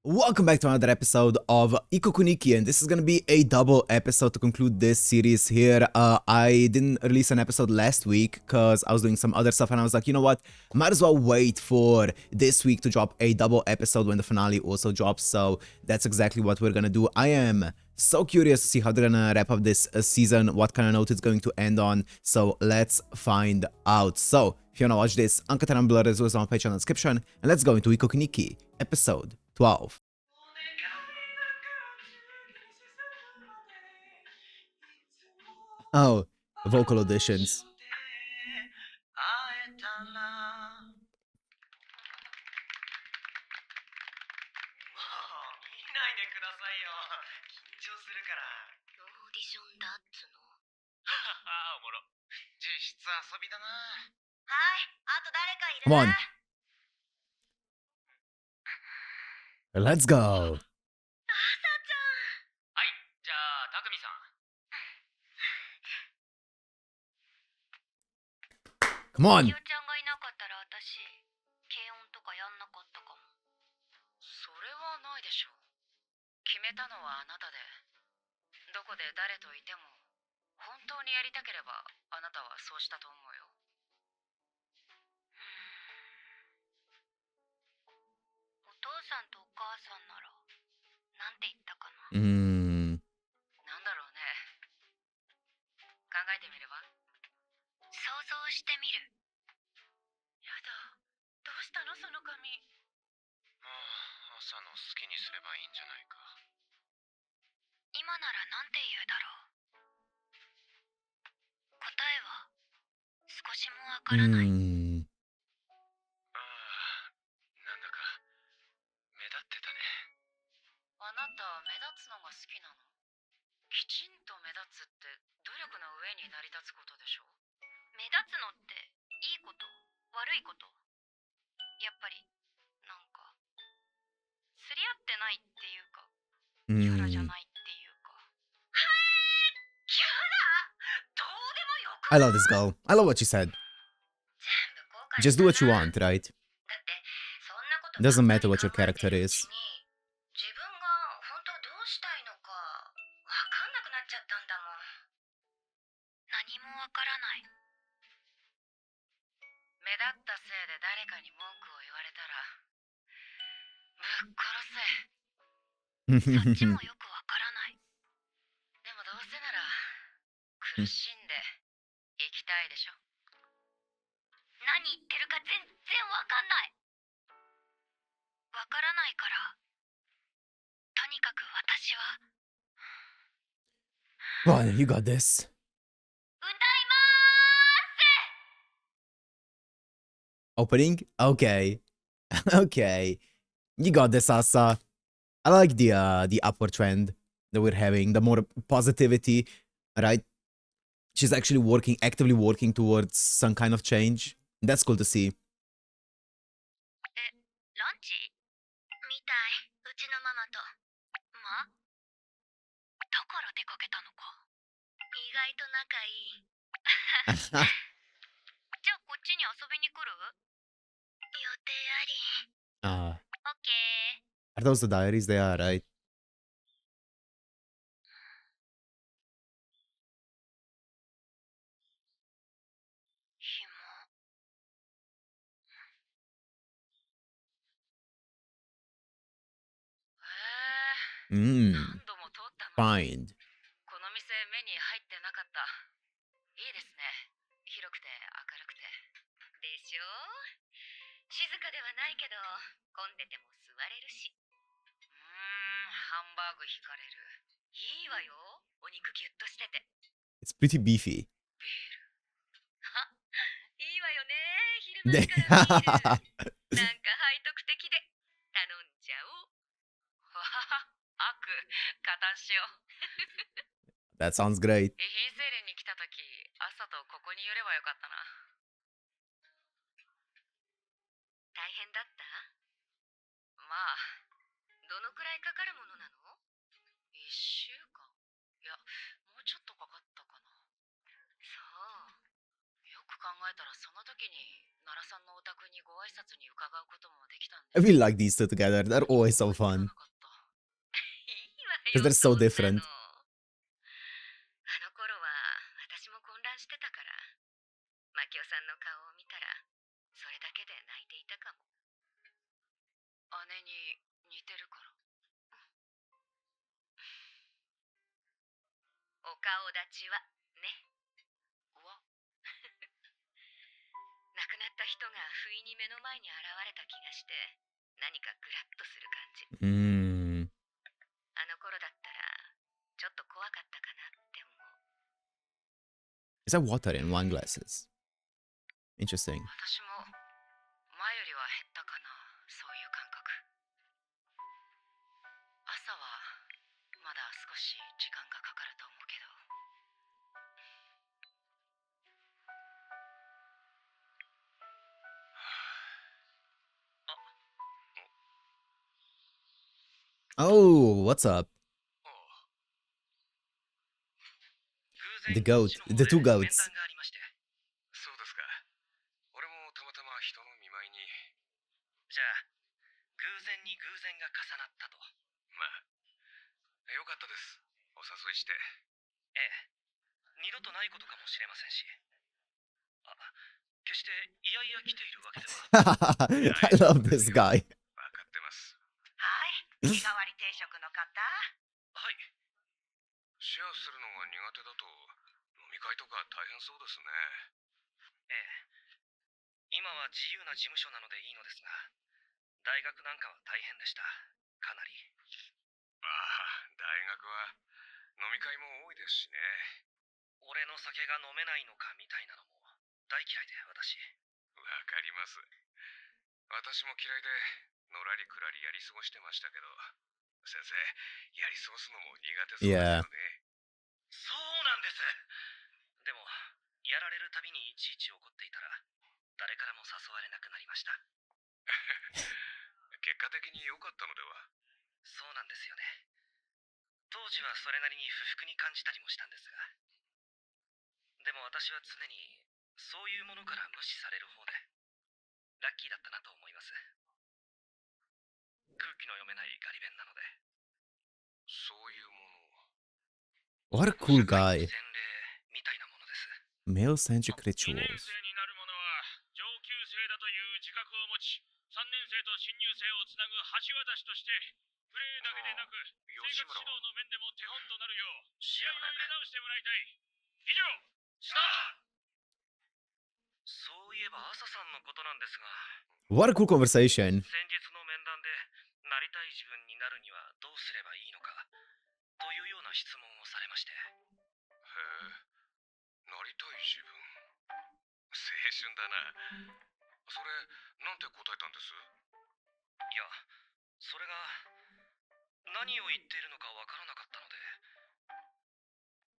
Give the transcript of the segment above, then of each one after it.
Welcome back to another episode of Ikoku Nikki, and this is gonna be a double episode to conclude this series here. I didn't release an episode last week because I was doing some other stuff, and I was like, you know what, might as well wait for this week to drop a double episode when the finale also drops, so that's exactly what we're gonna do. I am so curious to see how they're gonna wrap up this season, what kind of note it's going to end on, so let's find out. So, if you wanna watch this, uncut and unblurred as well as on my Patreon description, and let's go into Ikoku Nikki, episode 12. Oh, vocal auditions. おもろ。 Come on. Let's go. はい、じゃあ、たくみさん。 Come on. きよちゃんがいなかったら私、軽音とかやんなかったかも。それはないでしょう。決めたのはあなたで、どこで誰といても、本当にやりたければ、あなたはそうしたと思うよ。お父さんとお母さんなら、なんて言ったかな。なんだろうね。考えてみれば。想像してみる。やだ。どうしたのその髪。まあ、朝の好きにすればいいんじゃないか。今ならなんて言うだろう。答えは、少しもわからない。ああ、なんだか、目立ってたね。あなた、目立つのが好きなの？きちんと目立つって、努力の上に成り立つことでしょ？目立つのって、いいこと、悪いこと。やっぱり、なんか、すり合ってないっていうか、キャラじゃないっていうか。キャラ？どうでもよく I love this girl. I love what she said. 全部後悔 Just do what you want, right? だってそんなこと Doesn't matter what your 考えて character るう is. ちに自分が本当どうしたいのかわかんなくなっちゃったんだもん。何もわからない。目立ったせいで誰かに文句を言われたら、ぶっ殺せ。そっちもよくわからない。でもどうせなら、苦しんで生きたいでしょ。何言ってるか全然わかんない。わからないから、とにかく私は Well, you got this. 歌いまーす。 Opening? Okay. Okay. You got this, Asa. I like the upward trend that we're having, the more positivity, right? She's actually actively working towards some kind of change. That's cool to see. ランチみたい、うちのママと。まだから出かけたのか。意外と仲いい。じゃあこっちに遊びに来る？予定あり。オッケー。 Are those the diaries? They are, right? ひも。何度も通ったの。 Find. この店目に入ってなかった。いいですね。広くて明るくて。でしょ？静かではないけど、混んでても座れるし。ハンバーグ引かれる。いいわよ。お肉ギュッとしてて。 It's pretty beefy. ビール。あ、いいわよね。昼間からビール。なんか背徳的で。頼んじゃおう。わはは、悪、加担しよう。That sounds great. 遺品整理に来たとき、朝とここに寄ればよかったな。大変だった？まあ、どのくらいかかるものなの1週間。いや、もうちょっとかかったかな。そう。よくく考えたらその時に奈良さんのお宅にご挨拶に伺うこともできたん I です。 really like these two together. They're always so 気づか fun なかった。いいわ because よ they're そ so んな different. の。あの頃は私も混乱してたから、マキオさんの顔を見たらそれだけで泣いていたかも。姉に似てるから。お顔立ちはね。うわ、亡くなった人が不意に目の前に現れた気がして、何かグラッとする感じ。あの頃だったらちょっと怖かったかなって思う。 Is that water in wine glasses? Interesting. 私も前よりは減ったかな、そういう感覚。朝はまだ少し時間がかかると思うけど。Oh, what's up? 偶 The 然こっ goat. ちの方 The で two 面 goats. 談がありまして。そうですか。俺もたまたま人の見舞いに。じゃあ偶然に偶然が重なったと。まあよかったです、お誘いして。ええ、二度とないことかもしれませんし。あ、決していやいや来ているわけでは。I love this guy. わかってます。はい、日替わり定食の方。はい。シェアするのが苦手だと飲み会とか大変そうですね。ええ、今は自由な事務所なのでいいのですが、大学なんかは大変でした。かなり。ああ、大学は飲み会も多いですしね。俺の酒が飲めないのかみたいなのも大嫌いで、私。わかります。私も嫌いでのらりくらりやり過ごしてましたけど、先生、やり過ごすのも苦手そうですよ Yeah. ね。そうなんです。でもやられるたびにいちいち怒っていたら誰からも誘われなくなりました。結果的に良かったのでは。そうなんですよね。当時はそれなりに不服に感じたりもしたんですが、でも私は常にそういうものから無視される方でラッキーだったなと思います。空気の読めないガリ弁なので。そういうもの。 What a cool 社会 guy. の洗礼みたいなものです。 Male-centric 2年 rituals. 生になる者は上級生だという自覚を持ち、3年生と新入生をつなぐ橋渡しとして、プレーだけでなく生活指導の面でも手本となるよう試合を入れ直してもらいたい。以上、スタート。そういえば朝さんのことなんですが、 What a cool conversation. 先日の面談でなりたい自分になるにはどうすればいいのかというような質問をされまして。へえ、なりたい自分。青春だな。それなんて答えたんです？いや、それが何を言っているのかわからなかったので、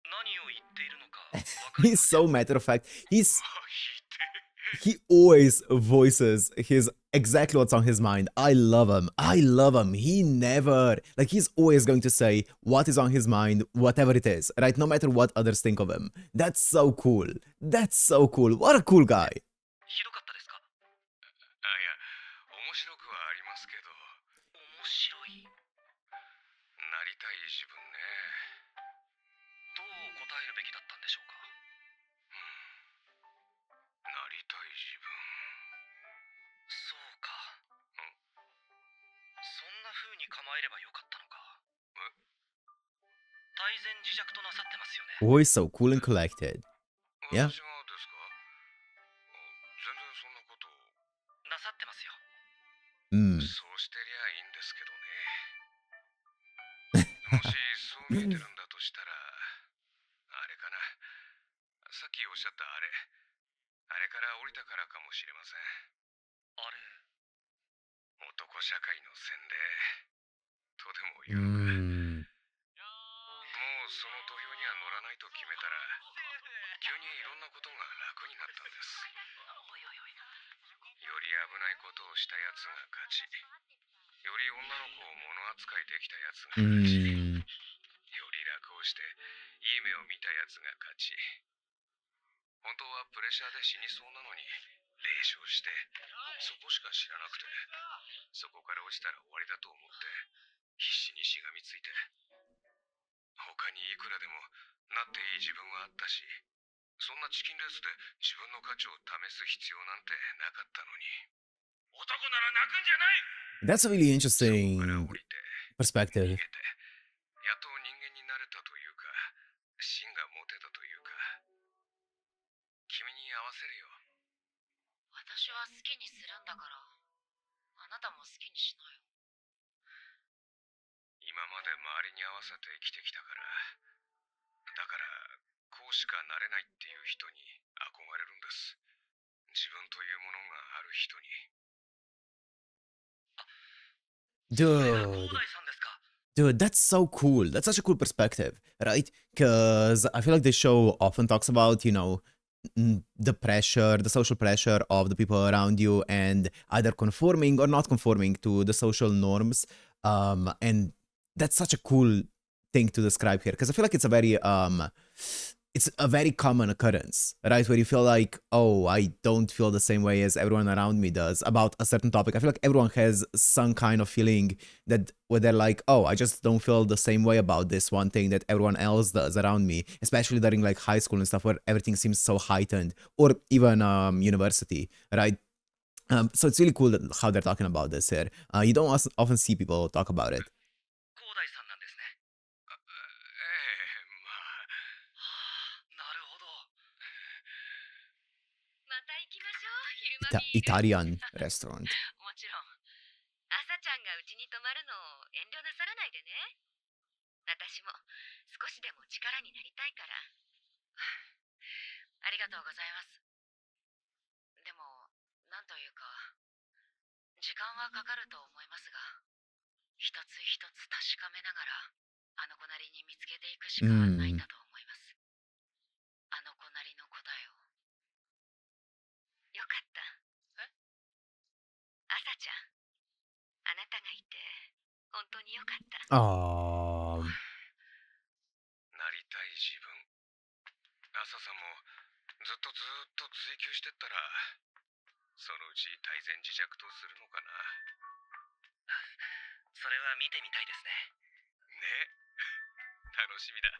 何を言っているのかわかり He's ません。 so matter of fact. He's ひで he always voices his exactly what's on his mind. I love him. I love him. He never like he's always going to say what is on his mind, whatever it is, right? No matter what others think of him. That's so cool. That's so cool. What a cool guy. ひどかったですか？あ、いや、面白くはありますけど。面白い？なりたい自分ね。どう答えるべきだったんでしょうか。なりたい自分。そうか。そんな風に構えればよかったのか。泰然自若となさってますよね。 Always so cool and collected. Yeah. 私がですか？全然そんなことなさってますよ。 Mm. そうしてりゃいいんですけどね。もしそう見えてるんだとしたら、あれかな。さっきおっしゃったあれから降りたからかもしれません。あれ、男社会の洗礼とでも言うのか。 Mm. もうその土俵には乗らないと決めたら、急にいろんなことが楽になったんです。より危ないことをしたやつが勝ち、より女の子を物扱いできたやつが勝ち、 Mm. より楽をしていい目を見たやつが勝ち。本当はプレッシャーで死にそうなのに冷笑して、そこしか知らなくて、そこから落ちたら終わりだと思って必死にしがみついて、他にいくらでもなっていい自分はあったし、そんなチキンレースで自分の価値を試す必要なんてなかったのに。男なら泣くんじゃない。 That's a really そこから interesting 降りて逃 perspective. げて、やっと人間になれたというか、芯が持てたというか。君に合わせるよ。私は好きにするんだから、あなたも好きにしなよ。今まで周りに合わせて生きてきたから、だからこうしかなれないっていう人に憧れるんです。自分というものがある人に。Dude. さんですか。 Dude, that's so cool. That's such a cool perspective, right? Because I feel like the show often talks about, the pressure, the social pressure of the people around you and either conforming or not conforming to the social norms. And that's such a cool thing to describe here because I feel like it's a very common occurrence, right? Where you feel like, oh, I don't feel the same way as everyone around me does about a certain topic. I feel like everyone has some kind of feeling that where they're like, oh, I just don't feel the same way about this one thing that everyone else does around me, especially during like high school and stuff where everything seems so heightened, or even university, right? So it's really cool that how they're talking about this here. You don't often see people talk about it. 広大さんなんですね。ええ、まあ。はあ、なるほど。また行きましょう、昼間 Italian ビール。restaurant. もちろん。朝ちゃんがうちに泊まるのを遠慮なさらないでね。私も少しでも力になりたいから。ありがとうございます。でも、なんというか、時間はかかると思いますが、一つ一つ確かめながら、あの子なりに見つけていくしかないんだと思います。あの子なりの答えを。よかった。え？朝ちゃん、あなたがいて、本当によかった。なりたい自分。朝さんもずっと追求してったら、そのうち泰然自若とするのかな。それは見てみたいですね。ね。楽しみだ。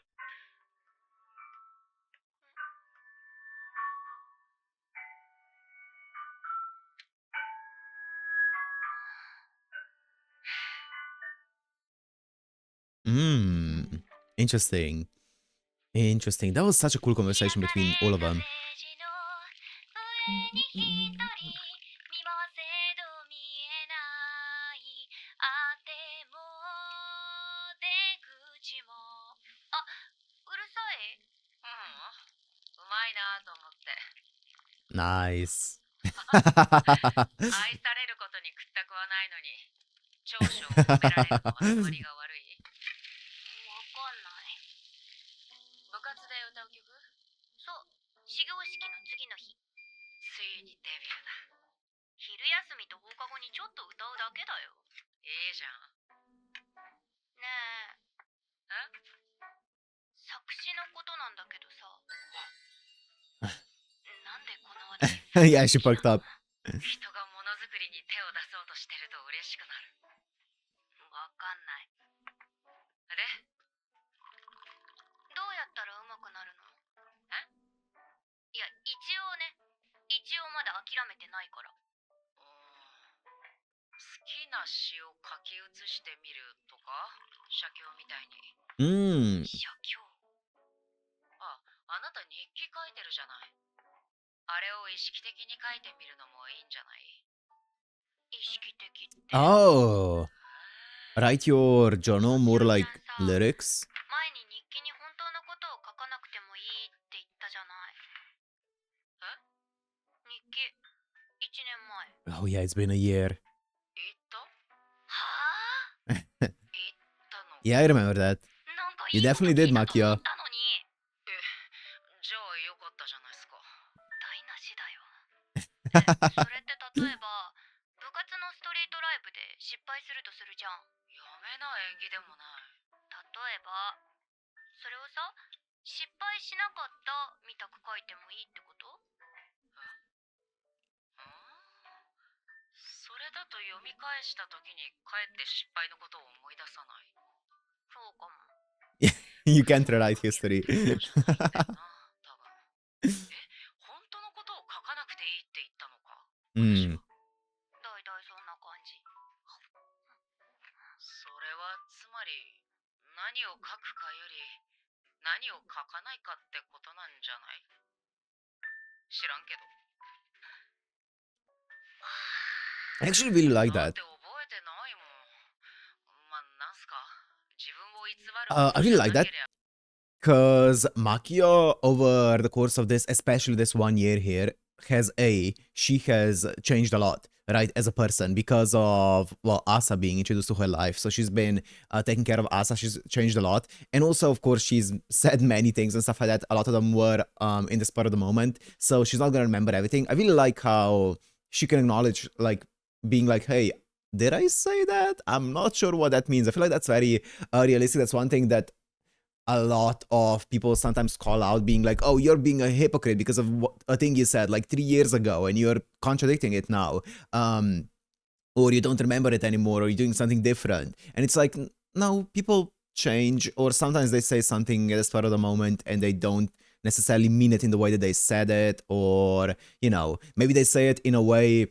Interesting. Interesting. That was such a cool conversation between all of them. うまいなと思って。 Nice. 愛されることに屈託はないのに、長所を褒められるのはつまりが悪い。わかんない。部活で歌う曲？そう、始業式の次の日。ついにデビューだ。昼休みと放課後にちょっと歌うだけだよ。いいじゃん。ねえ。作詞のことなんだけどさ。なんでこの話 Yeah, she perked up. 人がものづくりに手を出そうとしてると嬉しくなる。わかんない。で、どうやったら上手くなるの？いや、一応まだ諦めてないから。好きな詩を書き写してみるとか？写経みたいに。写経？あなた日記書いてるじゃない。あれを意識的に書いてみるのもいいんじゃない？意識的って。Oh. Write your journal more like lyrics? 前に日記に本当のことを書かなくてもいいって言ったじゃない。日記、1年前。Oh yeah, it's been a year. 言ったはぁ？言ったの？ Yeah, I remember that. なんか You いいこと definitely 聞 did, いたと思 Makia. ったのに。じゃあよかったじゃないですか。台無しだよ。それって例えば、部活のストリートライブで失敗するとするじゃん。やめな、演技でもない。例えば、それをさ、失敗しなかったみたく書いてもいいってこと？それだと読み返した時にかえって失敗のことを思い出さない。そうかも。You can't rewrite history. 本当のことを書かなくていいって言ったのか。うん。だいたいそんな感じ。それはつまり何を書くかより何を書かないかってことなんじゃない？知らんけど。I actually really like なん that. て覚えてないもん。まあ、なんすか。自分を偽るこ I とじ really ゃ like な that けりゃ。because Makio, over the course of this, especially this 1 year here, she has changed a lot, right, as a person because of, well, Asa being introduced to her life. So she's been taking care of Asa. She's changed a lot. And also, of course, she's said many things and stuff like that. A lot of them were in the spur of the moment. So she's not going to remember everything. I really like how she can acknowledge, like, being like, hey, did I say that? I'm not sure what that means. I feel like that's very realistic. That's one thing that a lot of people sometimes call out, being like, oh, you're being a hypocrite because of a thing you said like 3 years ago and you're contradicting it now. Or you don't remember it anymore, or you're doing something different. And it's like, no, people change, or sometimes they say something at the spur of the moment and they don't necessarily mean it in the way that they said it, or, maybe they say it in a way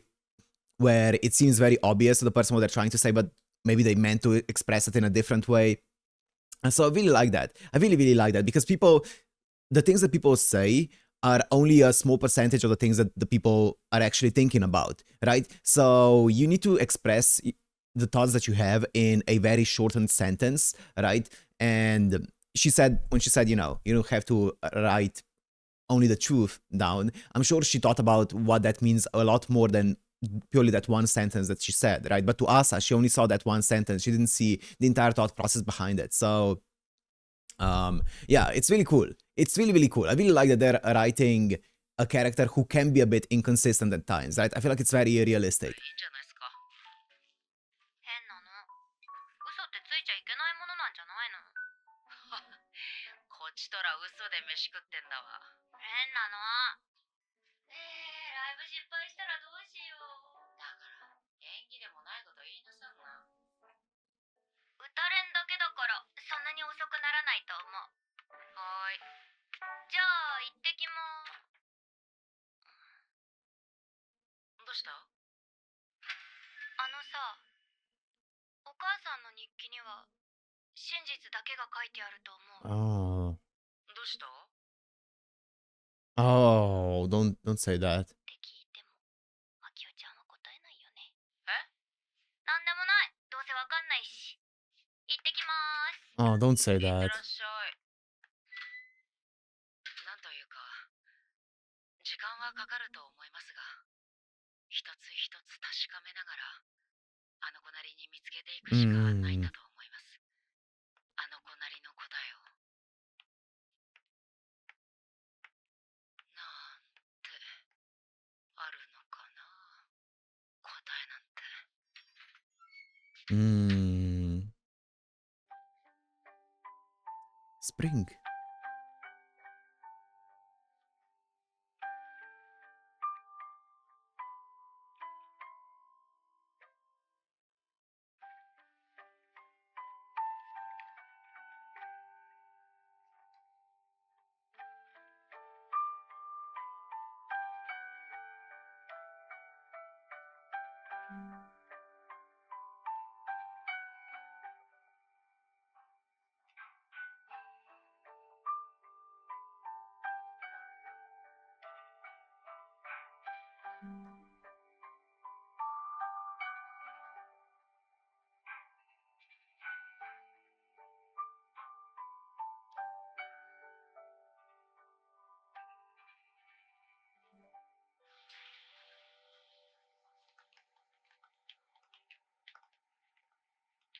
where it seems very obvious to the person what they're trying to say, but maybe they meant to express it in a different way. And so I really like that. I really, really like that because the things that people say are only a small percentage of the things that the people are actually thinking about, right? So you need to express the thoughts that you have in a very shortened sentence, right? And when she said, you don't have to write only the truth down, I'm sure she thought about what that means a lot more than purely that one sentence that she said, right? But to Asa, she only saw that one sentence. She didn't see the entire thought process behind it. So yeah, it's really cool. It's really, really cool. I really like that they're writing a character who can be a bit inconsistent at times, right? I feel like it's very realistic. いいんじゃないですか。変なの。嘘ってついちゃいけないものなんじゃないの？こっちとら嘘で飯食ってんだわ。変なの。ライブ失敗したらどうしよう。だから演技でもないこと言いなさんな。歌れんだけだからそんなに遅くならないと思う。はーい。じゃあ行ってきまーす。どうした？さ、お母さんの日記には真実だけが書いてあると思う。Oh. どうした？ Oh, don't say that. って聞いても、あきおちゃんは答えないよね。なんでもない。どうせわかんないし。行ってきまーす。 Oh, don't say いってら that. っしゃい。なんというか、時間はかかると思いますが、一つ一つ確かめながら、あの子なりに見つけていくしかないんだと思います。あの子なりの答えを。なんて、あるのかな、答えなんて。Spring.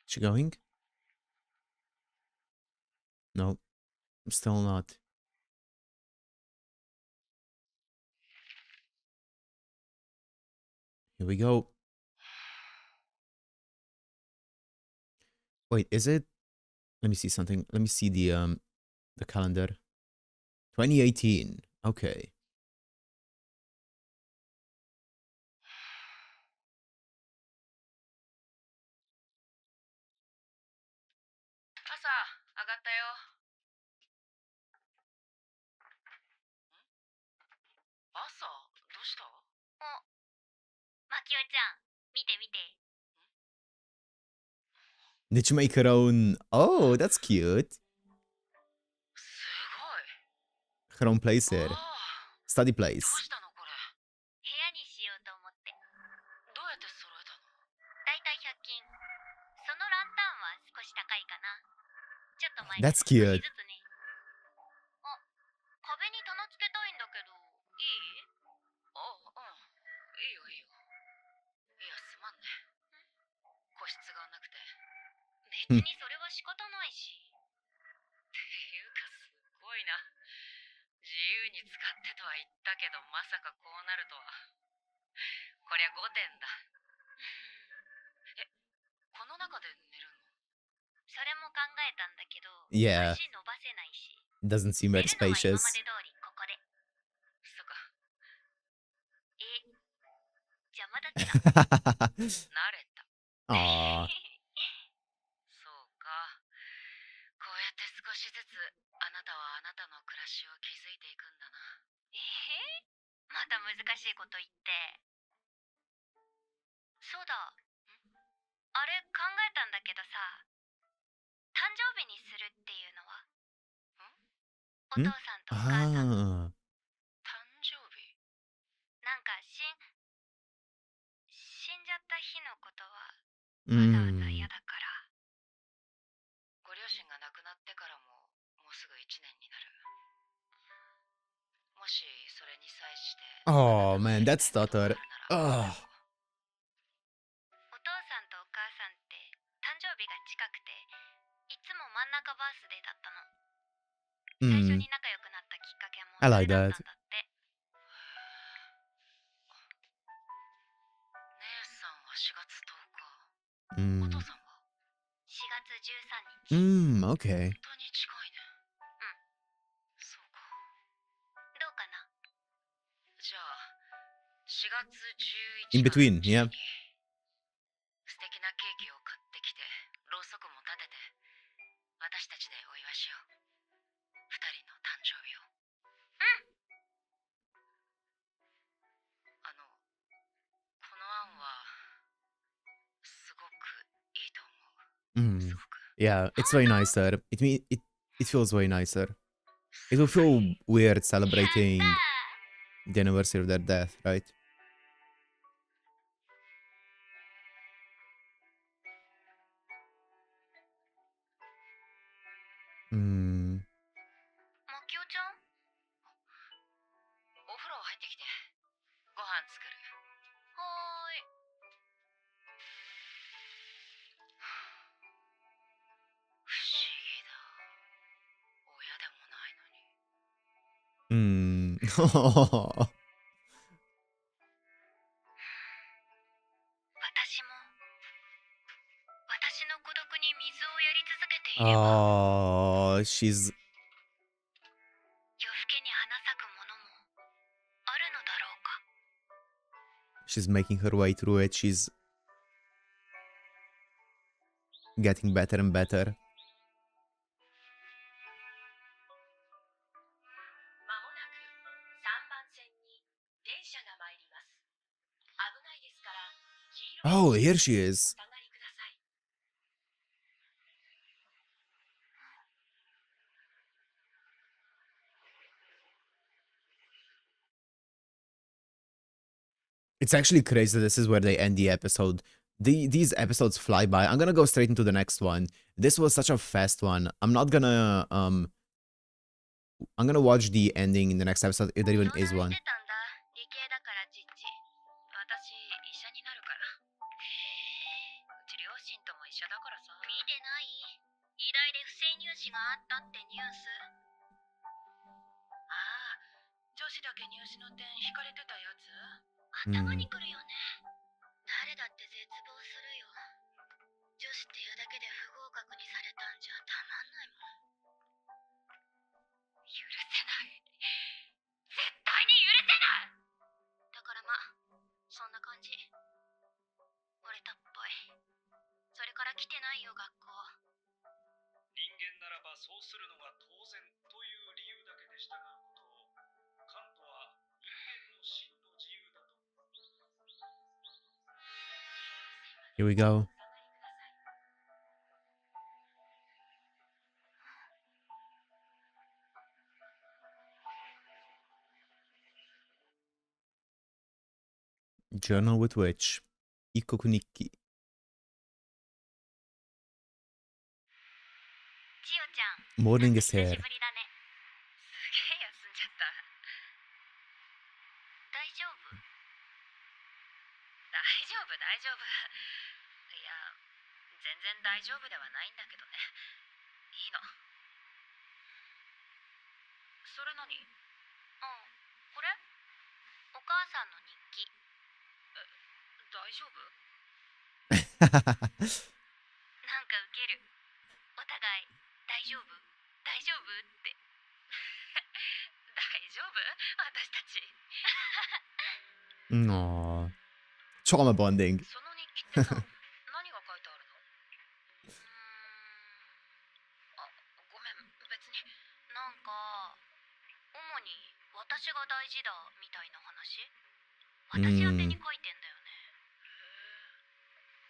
She going? No, still not. Here we go. Wait, is it? Let me see something. Let me see the calendar. 2018. Okay. 朝、上がったよ。朝、どうした？お、マキオちゃん、見て見て。 Did she make her own? Oh, that's cute. すごい。 Her own place あ here. あ、 Study どう place. したのこれ。部屋にしようと思って。どうやって揃えたの？だいたい100均。そのランタンは少し高いかな。ちょっと前に That's 少し cute. ずつね。あ、壁に棚つけたいんだけど、いい？あ、うん。いいよいいよ。いや、すまんね。個室がなくて。別にそれは仕方ないし。っていうかすごいな。自由に使ってとは言ったけど、まさかこうなるとは。こりゃ5点だ。え、この中で寝るの？それも考えたんだけど、 Yeah. 足伸ばせないし。 Doesn't seem 寝 very るのは今 spacious. まで通りここで。そっか。邪魔だった。慣れた。 Aww. そうか。こうやって少しずつあなたはあなたの暮らしを築いていくんだな。また難しいこと言って。そうだ。あれ考えたんだけどさ、誕生日にするっていうのは？お父さんとお母さんの。 Ah. 誕生日？なんか死んじゃった日のことはわざわざ嫌だから。ご両親が亡くなってからももうすぐ1年になる。もしそれに際して Oh man, that stutter. お Ugh. 父さんとお母さんって誕生日が近くて、いつも真ん中バースデーだったの。最初 Mm. に仲良くなったきっかけも I そ like れだった that. んだって。姉さんは4月10日。お Mm. 父さんは4月13日。 Okay. 本当に近いね。うん。そうか。どうかな。じゃあ4月 In 11から between, 12 yeah. に素敵なケーキを買ってきて、ろうそくも立てて、私たちでお祝いしよう。2人の誕生日を。この案はすごくいいと思う。 Mm. すごく。 Yeah, it's very nicer. It feels way nicer. It will feel weird celebrating the anniversary of their death, right? Mm. マキオちゃん、お風呂入ってきて。ご飯作る。はーい。不思議だ。親でもないのに。 Mm. 私も私の孤独に水をやり続けていれば、 Oh, she's 夜更けに花咲くものもあるのだろうか。 making her way through it. She's getting better and better. まもなく3番線に電車が参ります。危ないですから黄色 Oh, い here she is. お下がりください。 It's actually crazy that this is where they end the episode. These episodes fly by. I'm gonna go straight into the next one. This was such a fast one. I'm gonna watch the ending in the next episode if there even is 相談 one. してたんだ。理系だからチッチ。私医者になるから。うち両親とも医者だからさ。見てない？医大で不正入試があったってニュース。ああ、女子だけ入試の点引かれてたやつ？頭にくるよね。誰だって絶望するよ。女子っていうだけで不合格にされたんじゃたまんないもん。許せない。そうするのが当然という理由だけで従うことをカントは人間の真の自由だと。 Here we go. Journal with Witch. Ikoku Nikki. 千代ちゃん Morning なんか is 久 here. しぶりだね。すげえ休んじゃった。大丈夫？大丈夫大丈夫。いや、全然大丈夫ではないんだけどね。いいの。それ何？あ、これ？お母さんの日記。大丈夫？なんかウケる。お互い大丈夫大丈夫って大丈夫私たち Aww. Trauma bonding. その日記ってさ何が書いてあるの？あ、ごめん別になんか主に私が大事だみたいな話？私宛てに書いてんだよね。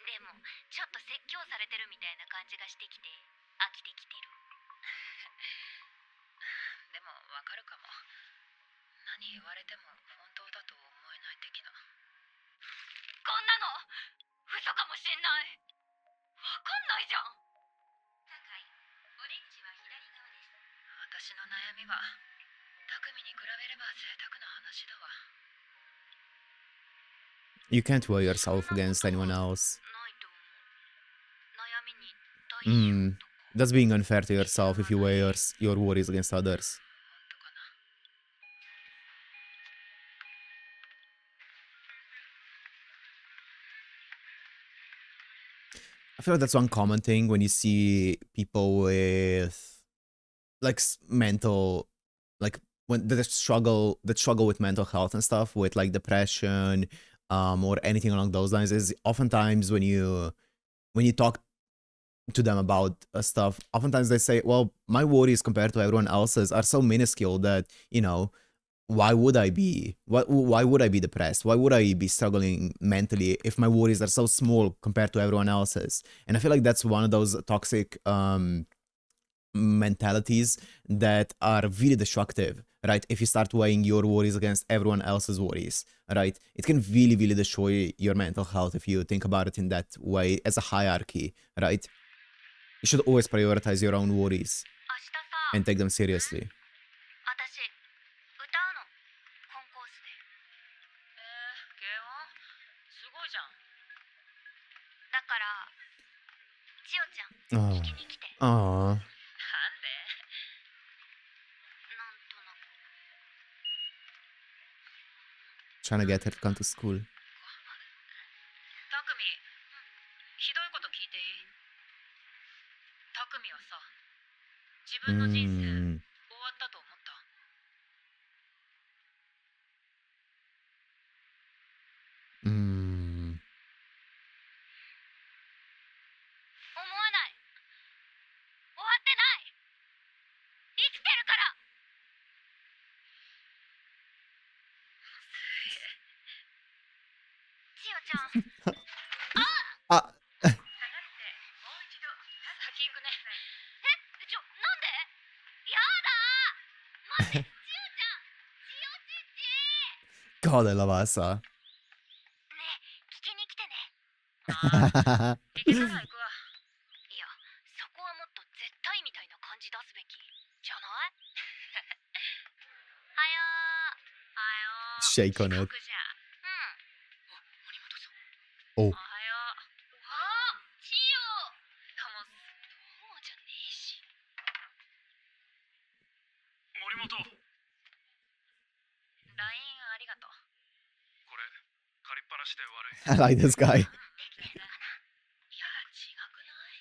でもちょっと説教されてるみたいな感じがしてきて飽きてきてるでもわかるかも。何言われても本当だと思えない的な。こんなの嘘かもしんない。わかんないじゃん。高いお出口は左側です。私の悩みは匠に比べれば贅沢な話だわ。 You can't weigh yourself against anyone else. ないと思う。悩みに大丈夫とか That's being unfair to yourself if you weigh your worries against others. 本当かな。I feel like that's one common thing when you see people with like mental, like when that struggle with mental health and stuff, with like depression, or anything along those lines, is oftentimes when you talk to them about stuff, oftentimes they say, well, my worries compared to everyone else's are so minuscule that, you know, why would I be depressed? Why would I be struggling mentally if my worries are so small compared to everyone else's? And I feel like that's one of those toxic mentalities that are really destructive, right? If you start weighing your worries against everyone else's worries, right? It can really, really destroy your mental health if you think about it in that way, as a hierarchy, right? You should always prioritize your own worries 明日さ、 and take them seriously. 私歌うのコンコースで。軽音すごいじゃん。だから千代ちゃん Oh. 聞きに来て。 Aww. なんで？なんとなく。 Trying to get her to come to school. たくみ、ひどいこと聞いていい？たくみはさ、自分の人生終わったと思った？思わない。終わってない。生きてるから。千代ちゃん。あ下がってもう一度先行くね。なんで？やだー。待って、千代ちゃん。千代ちち。 God, I love Asa. ねえ、聞きに来てね。ああ、聞けたら行くわ。いや、そこはもっと絶対みたいな感じ出すべきじゃない？はよー。はよー。 Shake on it. 遅刻じゃん。うん。あ、森本さん。 Oh. おはよう。あ、千代。どうもじゃねえし。森本、 LINE ありがとう。これ借りっぱなしで悪い。 I like this guy. できてるかな。いや、違くない？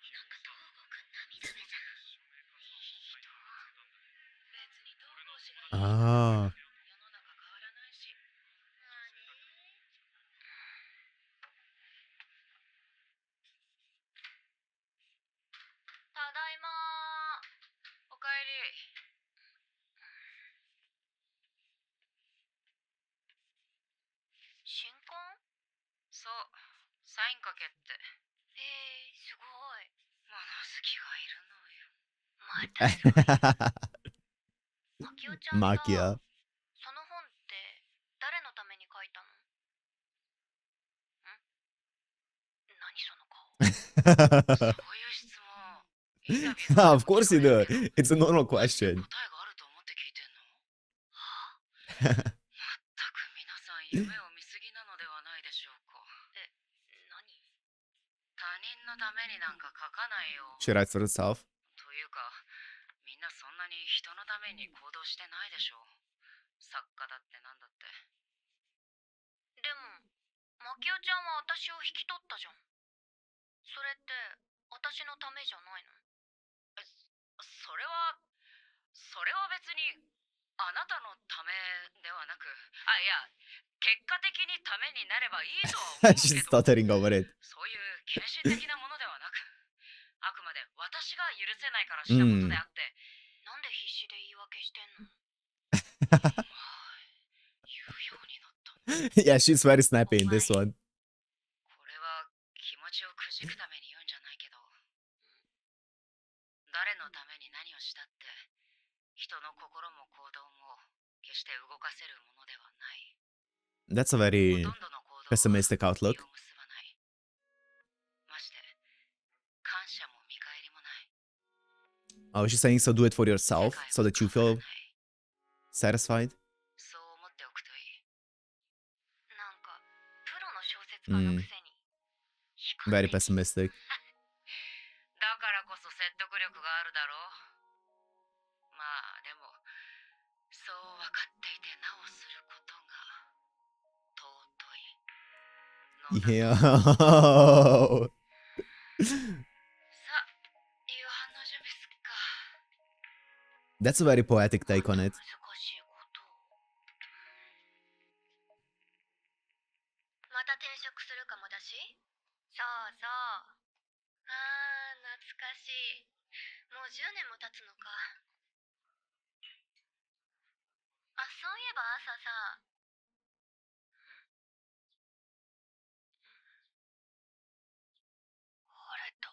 なんか東郷くん涙目じゃん。別に東郷氏がいい。 Ah. 世の中変わらないし。まあね。ただいまー。かけって。すごい。物好きがいるのよ。またそれ。マキオちゃんさ、マキア。その本って誰のために書いたの？何その顔。そういう質問、インタビューとかで Of も聞 course か you れる do. けど、 It's a normal マジで question. 答えがあると思って聞いてんの？はぁ？まったく皆さん夢を見すぎなのではないでしょうか。何？他人のためになんか書かないよ。 She writes for herself. というか、みんなそんなに人のために行動してないでしょ。作家だってなんだって。でも、マキオちゃんは私を引き取ったじゃん。それって私のためじゃないの？それは別にあなたのためではなく、いや、結果的にためになればいいとは思う She's けど、 stuttering over it. そういう献身的なものではなく、あくまで私が許せないからしたことであって、なんで必死で言い訳してんの？言うようになった。 Yeah, she's very snappy in this one. これは気持ちをくじくために言うんじゃないけど、誰のために何をしたって人の心も行動も決して動かせるものではない。 That's a ほ very とんどの行動は pessimistic 実 outlook. を結ばない。まして感謝も見返りもない。 Oh, she's saying so do it for yourself 世界 so は that you 変わら feel ない。 satisfied. そう思っておくといい。なんかプロの小説家のくせに、悲観 Very 的。 pessimistic. だからこそ説得力があるだろう。まあでも、そう分かっていてなおすることが尊いのだ Yo. と。さあ、夕飯の準備すっか。 That's a very poetic take on it. 難しいこと。また転職するかもだし。そうそう。懐かしい。もう10年も経つのか。そういえば朝さ。晴れた。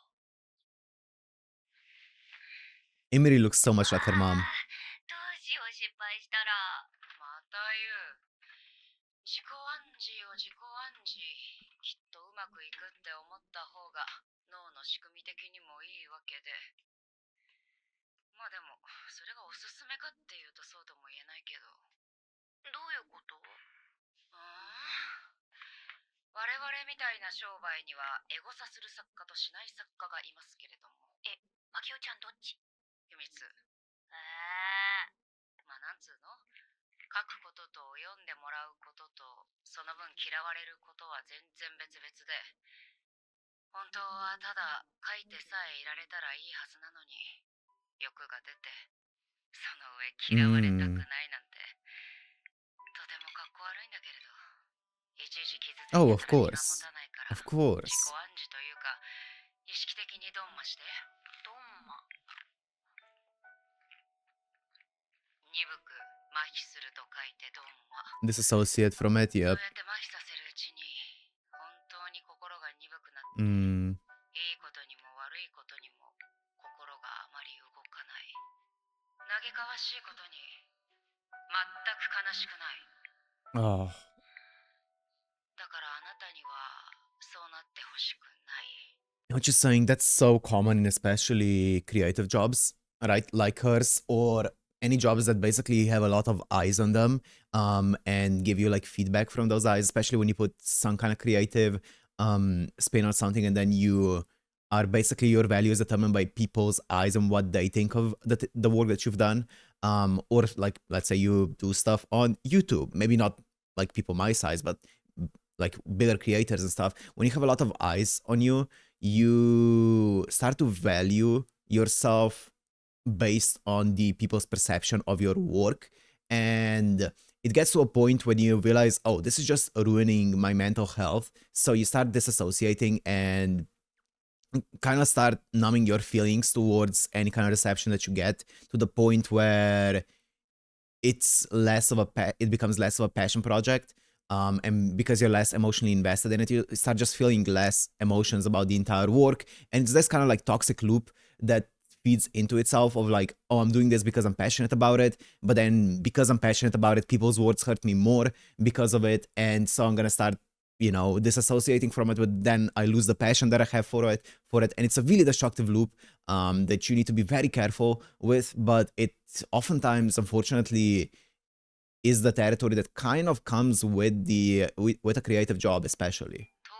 Imri looks so much like her mom. どうしよう失敗したら。また言う。自己暗示よ自己暗示。きっとうまくいくって思った方が脳の仕組み的にもいいわけで。まあでも、それがおすすめかっていうとそうとも言えないけど。どういうこと？我々みたいな商売にはエゴサする作家としない作家がいますけれども。マキオちゃんどっち？秘密。まあなんつうの？書くことと読んでもらうことと、その分嫌われることは全然別々で、本当はただ書いてさえいられたらいいはずなのに、欲が出て、その上嫌われたくないなんて、とてもかっこ悪いんだけれど、いちいち傷ついてた Oh, ら of 気が持 course. たないから、 Of course. 自己暗示というか、意識的にドンマして。ドンマ。鈍く麻痺すると書いてドンマ。 Disassociate from it, そうや yep. って麻痺させるうちに、本当に心が鈍くなって、 いいことにも悪いことにも心があまり動かない。嘆かわしいことに全く悲しくない。 Oh. だからあなたにはそうなってほしくない。 What you're saying, that's so common in especially creative jobs, right? Like hers or any jobs that basically have a lot of eyes on them, and give you like feedback from those eyes, especially when you put some kind of creative spin on something and then you are basically your value is determined by people's eyes and what they think of the work that you've done. Or like, let's say you do stuff on YouTube, maybe not like people my size, but like bigger creators and stuff. When you have a lot of eyes on you, you start to value yourself based on the people's perception of your work. And it gets to a point when you realize, oh, this is just ruining my mental health. So you start disassociating and kind of start numbing your feelings towards any kind of reception that you get, to the point where it becomes less of a passion project, and because you're less emotionally invested in it, you start just feeling less emotions about the entire work. And it's this kind of like toxic loop that feeds into itself of like, oh, I'm doing this because I'm passionate about it. But then because I'm passionate about it, people's words hurt me more because of it. And so I'm going to start, disassociating from it, but then I lose the passion that I have for it. And it's a really destructive loop that you need to be very careful with. But it oftentimes, unfortunately, is the territory that kind of comes with with a creative job, especially. と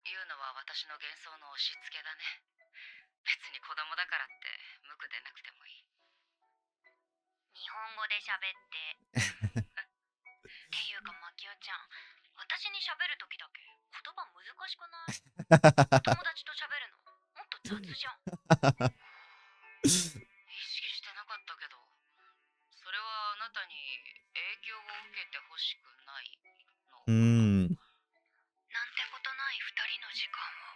いうのは私の幻想の押し付けだね。別に子供だからって無垢でなくてもいい。日本語で喋って。っていうかマキオちゃん、私に喋るときだけ言葉難しくない？友達と喋るのもっと雑じゃん。意識してなかったけど、それはあなたに影響を受けてほしくないの。なんてことない二人の時間を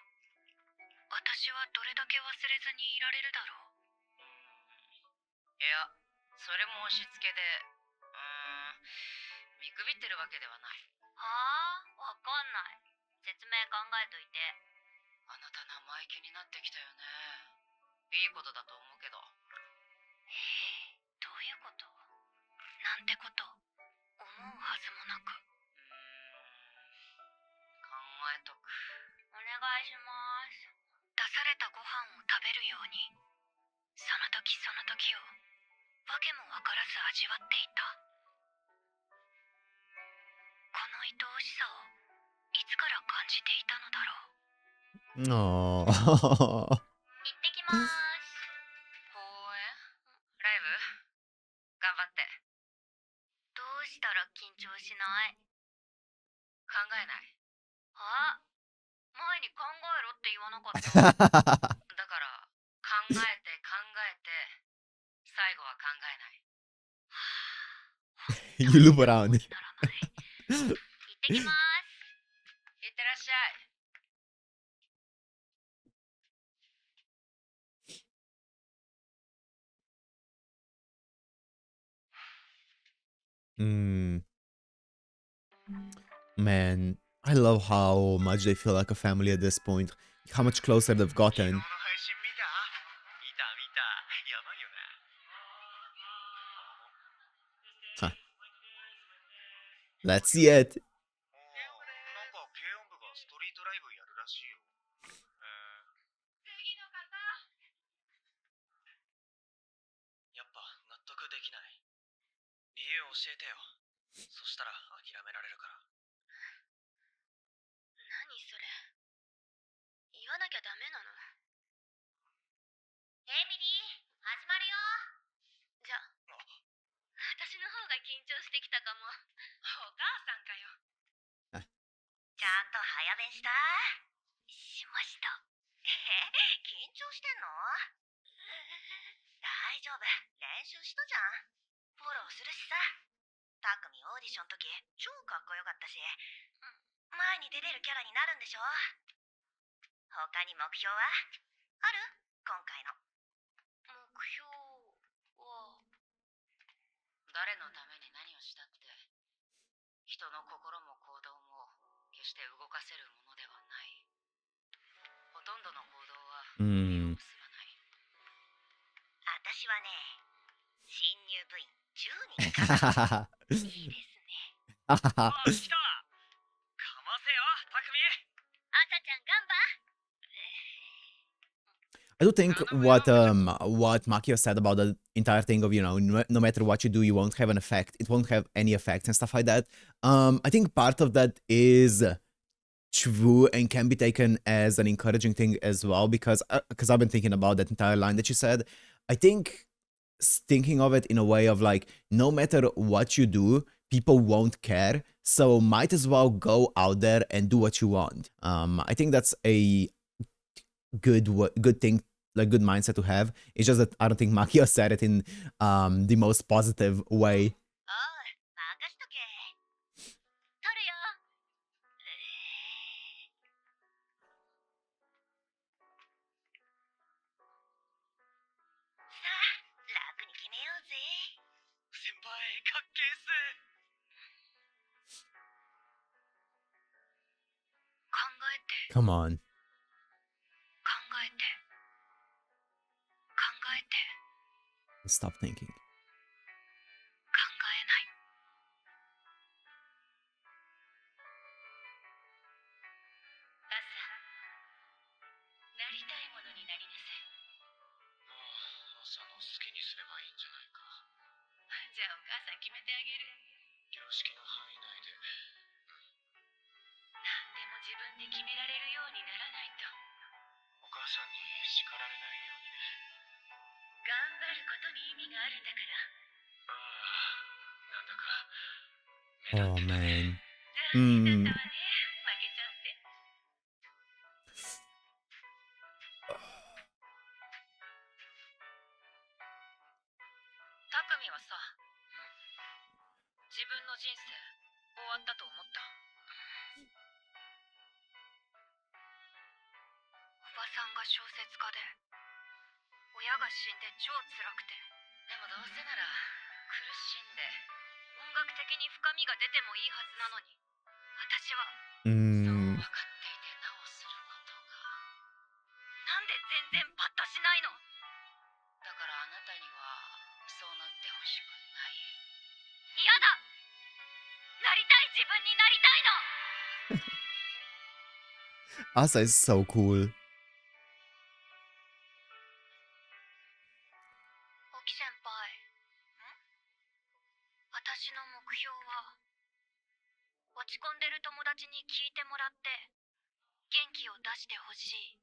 私はどれだけ忘れずにいられるだろう。いや、それも押し付けで、見くびってるわけではない。はあ、わかんない。説明考えといて。あなた生意気になってきたよね。いいことだと思うけど。どういうこと？なんてこと思うはずもなく。考えとく。お願いします。出されたご飯を食べるように、その時その時をわけもわからず味わっていた。この愛おしさをいつから感じていたのだろう。Oh. 行ってきまーす。公園？ライブ？頑張って。どうしたら緊張しない？考えない。あ？前に考えろって言わなかった。だから考えて考えて最後は考えない。You loop around. 行ってきまーす。いってらっしゃい。Man, I love how much they feel like a family at this point. How much closer they've gotten. Huh. Let's see it. なんか軽音部がストリートライブやるらしいよ。次の方。やっぱ納得できない。理由教えてよ。そしたら諦められるから。何それ。言わなきゃダメなの？エミリー、始まるよ。じゃ、私の方が緊張してきたかも。お母さんかよ。ちゃんと早弁した？しました。緊張してんの？大丈夫、練習したじゃん。フォローするしさ。たくみオーディションの時超かっこよかったし、前に出れるキャラになるんでしょ？他に目標はある？今回の目標は誰のために何をしたって人の心も行動も決して動かせるものではない。ほとんどの行動は実を結ばない。私はね、新入部員10人からいいですね。あ、来た。かませよ、たくみ。朝ちゃん頑張。I do think what Makio said about the entire thing of, no matter what you do, you won't have an effect. It won't have any effect and stuff like that. I think part of that is true and can be taken as an encouraging thing as well, because I've been thinking about that entire line that you said. I think thinking of it in a way of like, no matter what you do, people won't care. So might as well go out there and do what you want. I think that's a good thing, like good mindset to have. It's just that I don't think Makio said it in the most positive way. 任しとけ。取るよ。さあ、楽に決めようぜ。先輩、かっけーっす。Come on. 考えて、考えて、 Stop thinking. 考えない。朝、なりたいものになりなさい。朝の好きにすればいいんじゃないか。じゃあお母さん決めてあげる。常識の範囲内で。何でも自分で決められるようにならないと。お母さんに叱られないようにね。頑張ることに意味があるんだから。ああ、なんだか。 Oh man. 残念だったわね。負けちゃって。たくみはさ、自分の人生終わったと思った？おばさんが小説家で、親が死んで超辛くて。でもどうせなら苦しんで音楽的に深みが出てもいいはずなのに、私はそう分かっていてなおすることが。なんで全然パッとしないの？だからあなたにはそうなってほしくない。嫌だ！なりたい自分になりたいの。 Asa is so cool. オキ先輩、私の目標は落ち込んでる友達に聞いてもらって元気を出してほしい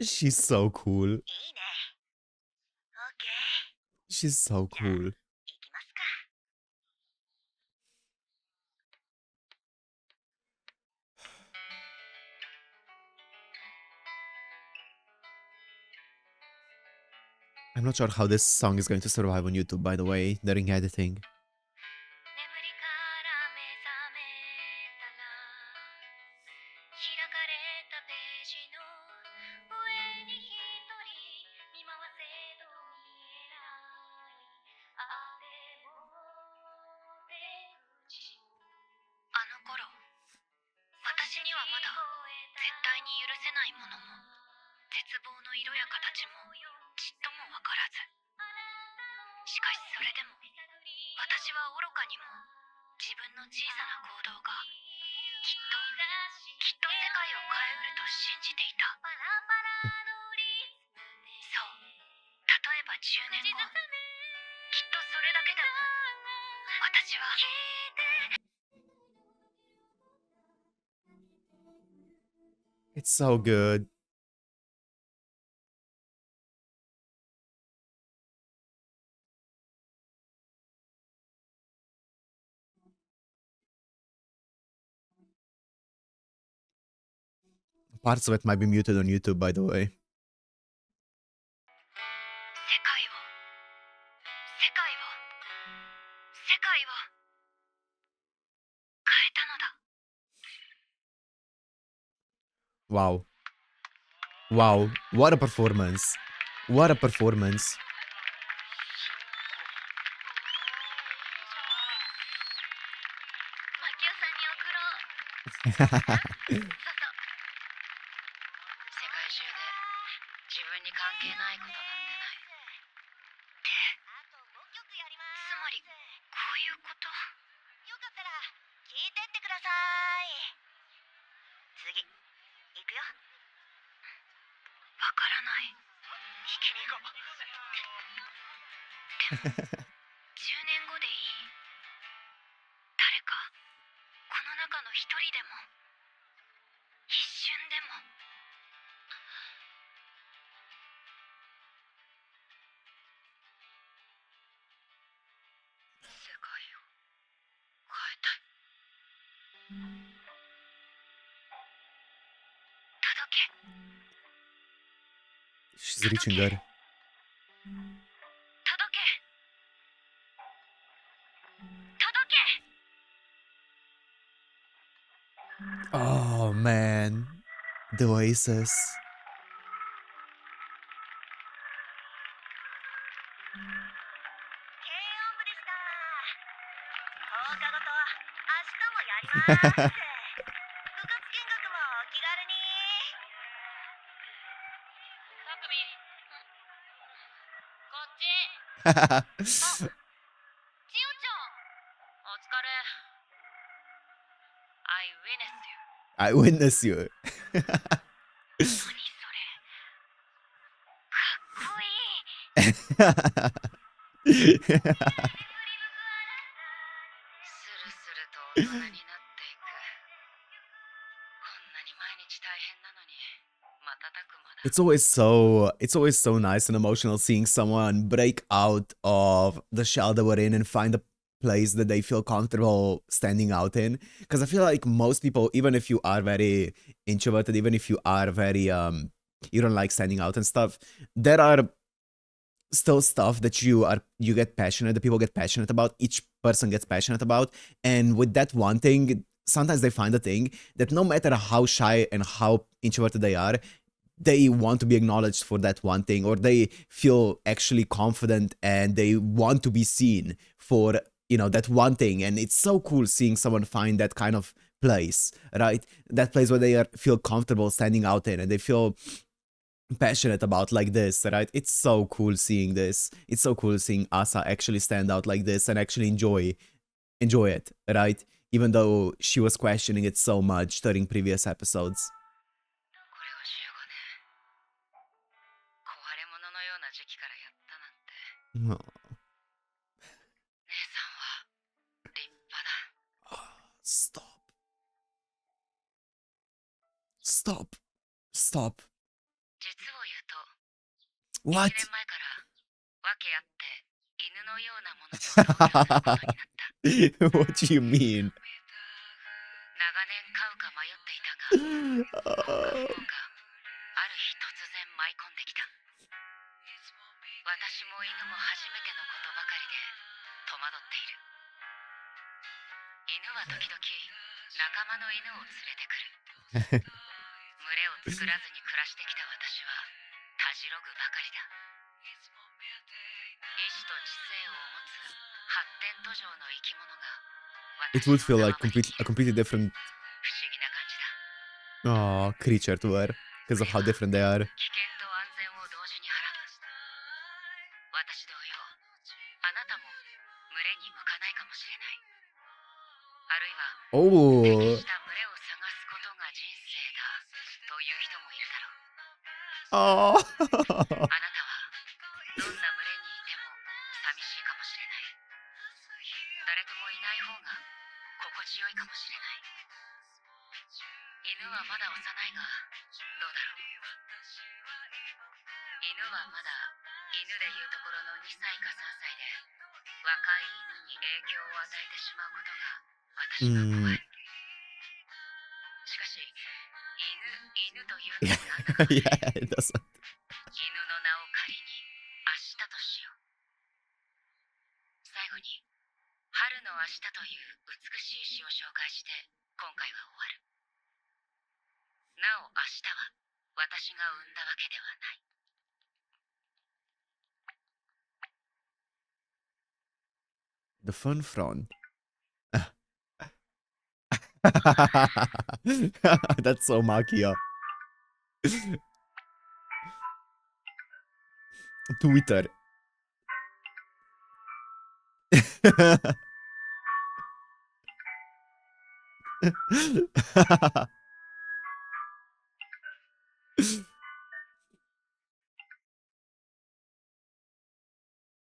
です。 She's so cool. いいね。オッケー。 She's so cool. 行きますか。 I'm not sure how this song is going to survive on YouTube, by the way, during editing. 眠りから目覚めたら開かれたページの上に一人見回せど見えないあれも出口。あの頃、私にはまだ絶対に許せないものも絶望の色や形もちっともわからず、しかしそれでも私は愚かにも自分の小さな行動がきっと世界を変えうると信じていた。そう、例えば10年後、きっとそれだけでも私は。 It's so good. Parts of it might be muted on YouTube, by the way. 世界を変えたのだ。 Wow. Wow. What a performance. What a performance. マキオさんに送ろう。そうそう。世界中で自分に関係ないことなんてない。つまりこういうこと。よかったら聞いてってください。次行くよ。わからない。ひき肉。でも10年後でいい。誰かこの中の一人でも一瞬でも。世界を変えたい。届け。 She's reaching her. 届け。届け。 Oh, man. The voices. 軽音部でした。放課後と明日もやります。ち。千代ちゃん。お疲れ。I witness you. I witness you. 何それ。かっこいい。スルスルと大人になっていく。こんなに毎日大変なのに、瞬く間だ。it's always so nice and emotional seeing someone break out of the shell they were in and find a place that they feel comfortable standing out in. Because I feel like most people, even if you are very introverted, even if you are very you don't like standing out and stuff, there are still stuff that you get passionate, that people get passionate about, each person gets passionate about. And with that one thing, sometimes they find a thing that no matter how shy and how introverted they are, they want to be acknowledged for that one thing, or they feel actually confident and they want to be seen for, you know, that one thing. And it's so cool seeing someone find that kind of place, right? That place where they feel comfortable standing out in and they feel passionate about like this, right? It's so cool seeing this. It's so cool seeing Asa actually stand out like this and actually enjoy it, right? Even though she was questioning it so much during previous episodes. これを15年。壊れ物のような時期からやったなんて。 Oh. 姉さんは立派だ。Stop. Stop. Stop. 実を言うと、 What? 1年前から訳あって犬のようなものと同居することになった。 What do you mean? 長年飼うか迷っていたが、ある日突然舞い込んできた。私も犬も初めてのことばかりで戸惑っている。犬は時々仲間の犬を連れてくる。群れを作らずに暮らしてきた私はたじろぐばかりだ。意志と知性を持つ発展途上の生き物が It would feel like a completely different 不思議な感じだ。 creature to her because of how different they are. 危険と安全を同時にはらむ。私同様、あなたも群れに向かないかもしれない。あるいは Oh. 適した群れを探すことが人生だという人もいるだろう。 Oh. あなたはどんな群れにいても寂しいかもしれない。誰ともいない方が心地よいかもしれない。犬はまだ幼いがどうだろう。犬はまだ犬でいうところの2歳か3歳で若い犬に影響を与えてしまうことが私は怖い。しかし犬というのは何だか Yeah, it doesn't. 犬の名を仮に明日としよう。最後に春の明日という美しい詩を紹介して今回は終わる。なお明日は私が生んだわけではない。 The fun front. That's so Makia. Twitter.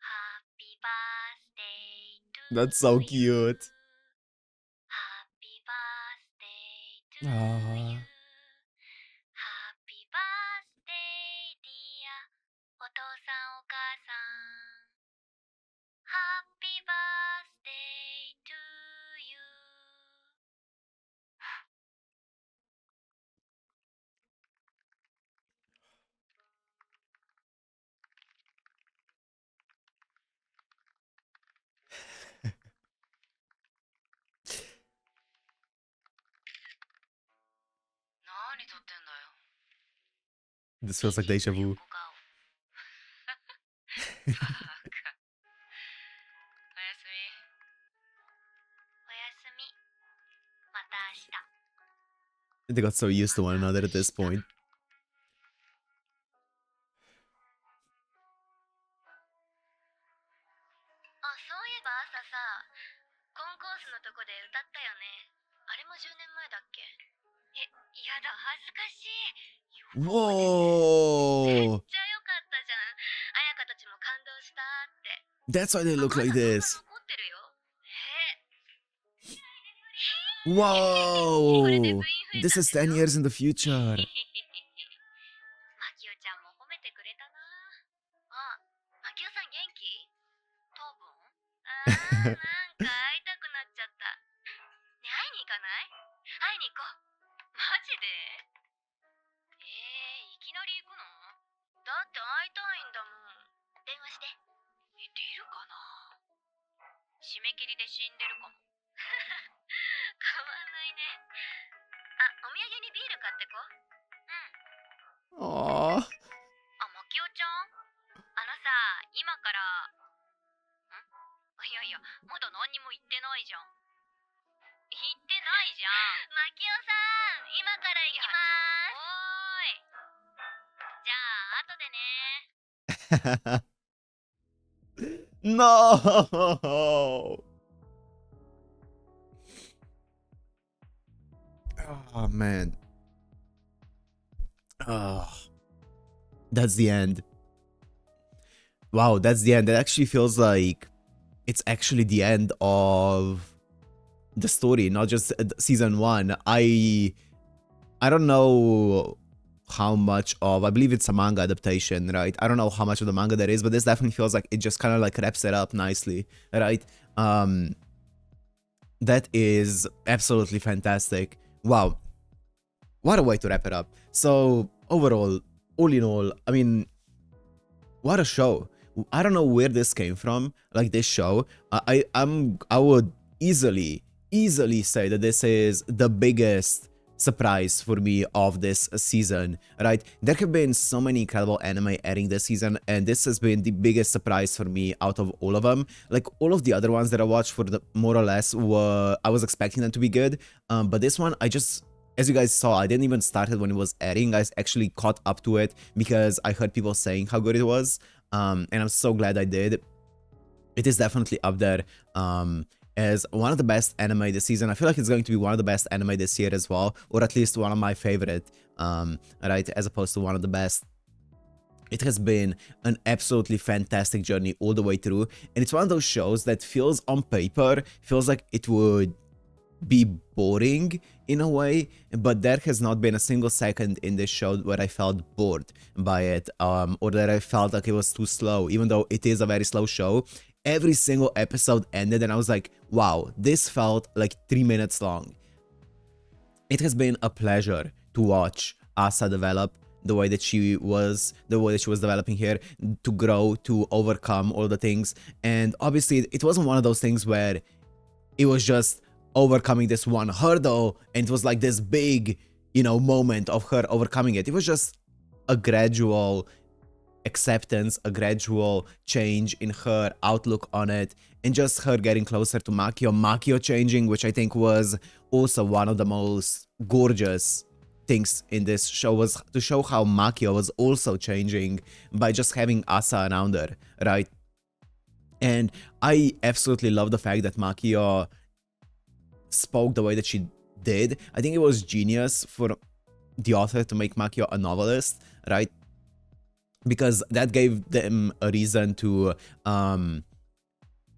Happy birthday to That's so you. cute. Happy birthday to Ah. you. Happy birthday dear お父さんお母さん。Happy birthday to you. This feels like deja vu. バカ。おやすみ。おやすみ。また明日。 They got so used to one another at this point. さ、コンコースのとこで歌ったよね。あれも10年前だっけ？え、やだ、恥ずかしい。めっ Whoa! ちゃ良かったじゃん。彩香たちも感動したって。 That's why they あ、 look ま like だ動画 this. 残ってるよ。これで Whoa! 部員増え This たん is でしょ？ 10 years in the future. マキオちゃんも褒めてくれたな。あ、マキオさん元気？糖分？なんか会いたくなっちゃった。ね、会いに行かない？会いに行こう。マジで？いきなり行くの？だって会いたいんだもん。電話して。出るかな？締め切りで死んでるかも。変わんないね。あ、お土産にビール買ってこ。うん。 Aww. あ、マキオちゃん、さ、今から、いやいや、まだ何にも言ってないじゃん。言ってないじゃん。マキオさん、今から行きまーす。おーい。じゃあ、後でね。 No! Oh man. Oh. That's the end. Wow, that's the end. It actually feels like it's actually the end of the story, not just season 1. I don't know how much of, I believe it's a manga adaptation, right? I don't know how much of the manga there is, but this definitely feels like it just kind of like wraps it up nicely, right? That is absolutely fantastic. Wow, what a way to wrap it up. So overall, all in all, I mean, what a show. I don't know where this came from, like this show. I would easily say that this is the biggest surprise for me of this season, right? There have been so many incredible anime airing this season, and this has been the biggest surprise for me out of all of them. Like all of the other ones that I watched, for the more or less, were, I was expecting them to be good, but this one, I just, as you guys saw, I didn't even start it when it was airing. I actually caught up to it because I heard people saying how good it was, and I'm so glad I did. It is definitely up there as one of the best anime this season. I feel like it's going to be one of the best anime this year as well, or at least one of my favorite, right, as opposed to one of the best. It has been an absolutely fantastic journey all the way through, and it's one of those shows that feels on paper, feels like it would be boring in a way, but there has not been a single second in this show where I felt bored by it, or that I felt like it was too slow, even though it is a very slow show. Every single episode ended and I was like, wow, this felt like 3 minutes long. It has been a pleasure to watch Asa develop the way that she was developing here, to grow, to overcome all the things. And obviously it wasn't one of those things where it was just overcoming this one hurdle and it was like this big, you know, moment of her overcoming it. It was just a gradual acceptance, a gradual change in her outlook on it, and just her getting closer to Makio changing, which I think was also one of the most gorgeous things in this show, was to show how Makio was also changing by just having Asa around her, right? And I absolutely love the fact that Makio spoke the way that she did. I think it was genius for the author to make Makio a novelist, right? Because that gave them a reason to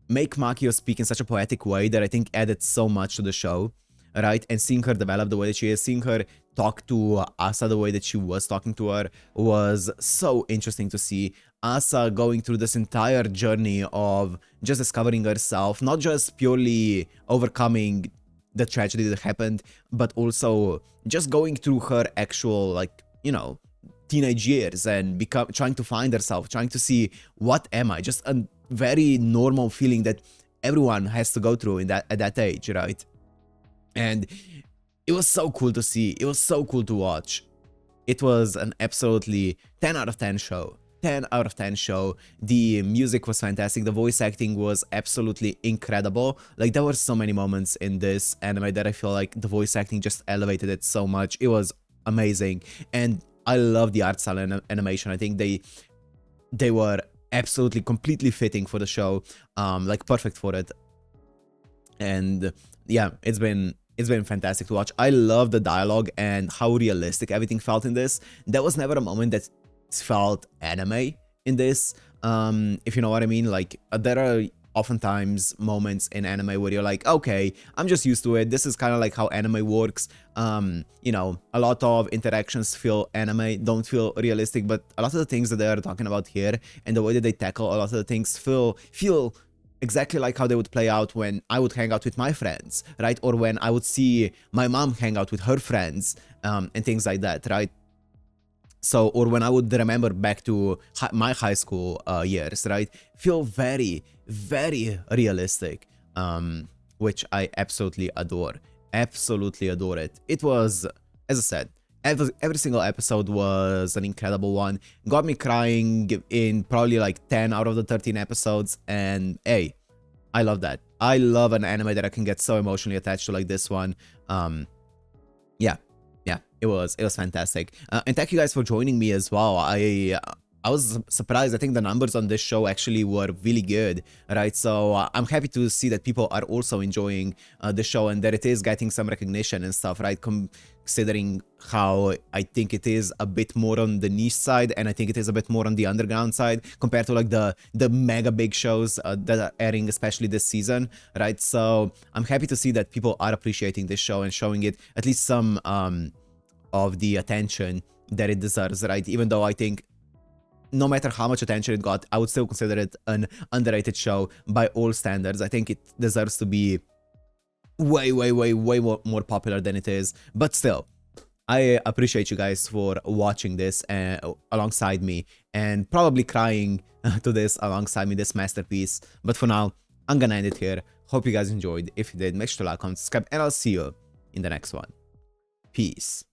make Makio speak in such a poetic way that I think added so much to the show, right? And seeing her develop the way that she is, seeing her talk to Asa the way that she was talking to her, was so interesting to see. Asa going through this entire journey of just discovering herself, not just purely overcoming the tragedy that happened, but also just going through her actual, like, you know, teenage years and trying to find herself, trying to see, what am I? Just a very normal feeling that everyone has to go through at that age, right? And it was so cool to see. It was so cool to watch. It was an absolutely 10 out of 10 show. 10 out of 10 show. The music was fantastic. The voice acting was absolutely incredible. Like, there were so many moments in this anime that I feel like the voice acting just elevated it so much. It was amazing. And I love the art style and animation. I think they were absolutely completely fitting for the show, like perfect for it. And yeah, it's been fantastic to watch. I love the dialogue and how realistic everything felt in this. There was never a moment that felt anime in this, if you know what I mean. Like there are oftentimes moments in anime where you're like, okay, I'm just used to it, this is kind of like how anime works. You know, a lot of interactions feel anime, don't feel realistic, but a lot of the things that they are talking about here and the way that they tackle a lot of the things feel exactly like how they would play out when I would hang out with my friends, right? Or when I would see my mom hang out with her friends, and things like that, right? So, or when I would remember back to my high school years, right? Feel very, very realistic, which I absolutely adore. Absolutely adore it. It was, as I said, every single episode was an incredible one. Got me crying in probably like 10 out of the 13 episodes, and hey, I love that. I love an anime that I can get so emotionally attached to like this one. Yeah, it was fantastic. And thank you guys for joining me as well. I was surprised. I think the numbers on this show actually were really good, right? So I'm happy to see that people are also enjoying the show and that it is getting some recognition and stuff, right? Considering how I think it is a bit more on the niche side, and I think it is a bit more on the underground side compared to like the mega big shows that are airing, especially this season, right? So I'm happy to see that people are appreciating this show and showing it at least some of the attention that it deserves, right? Even though I think no matter how much attention it got, I would still consider it an underrated show by all standards. I think it deserves to be way more popular than it is. But still, I appreciate you guys for watching this alongside me and probably crying to this alongside me, this masterpiece. But for now, I'm gonna end it here. Hope you guys enjoyed. If you did, make sure to like, comment, subscribe, and I'll see you in the next one. Peace.